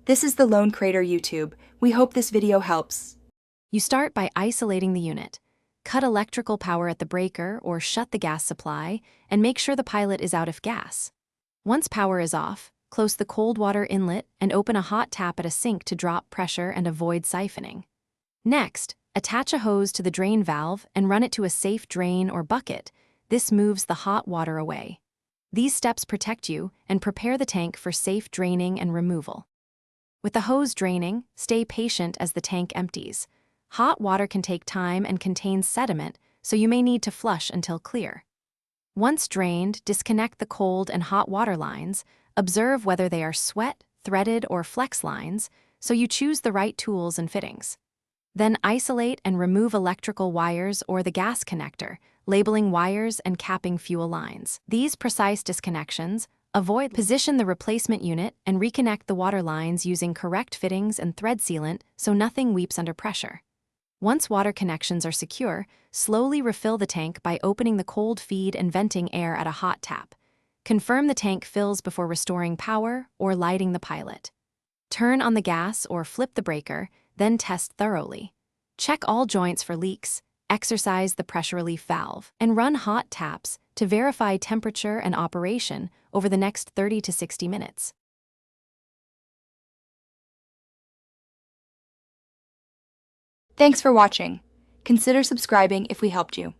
This is the Lone Crater YouTube. We hope this video helps. You start by isolating the unit. Cut electrical power at the breaker or shut the gas supply, and make sure the pilot is out of gas. Once power is off, close the cold water inlet and open a hot tap at a sink to drop pressure and avoid siphoning. Next, attach a hose to the drain valve and run it to a safe drain or bucket. This moves the hot water away. These steps protect you and prepare the tank for safe draining and removal. With the hose draining, stay patient as the tank empties. Hot water can take time and contains sediment, so you may need to flush until clear. Once drained, disconnect the cold and hot water lines. Observe whether they are sweat, threaded, or flex lines, so you choose the right tools and fittings. Then isolate and remove electrical wires or the gas connector, labeling wires and capping fuel lines. These precise disconnections position the replacement unit and reconnect the water lines using correct fittings and thread sealant so nothing weeps under pressure. Once water connections are secure, slowly refill the tank by opening the cold feed and venting air at a hot tap. Confirm the tank fills before restoring power or lighting the pilot. Turn on the gas or flip the breaker, then test thoroughly. Check all joints for leaks, exercise the pressure relief valve, and run hot taps to verify temperature and operation over the next 30 to 60 minutes. Thanks for watching. Consider subscribing if we helped you.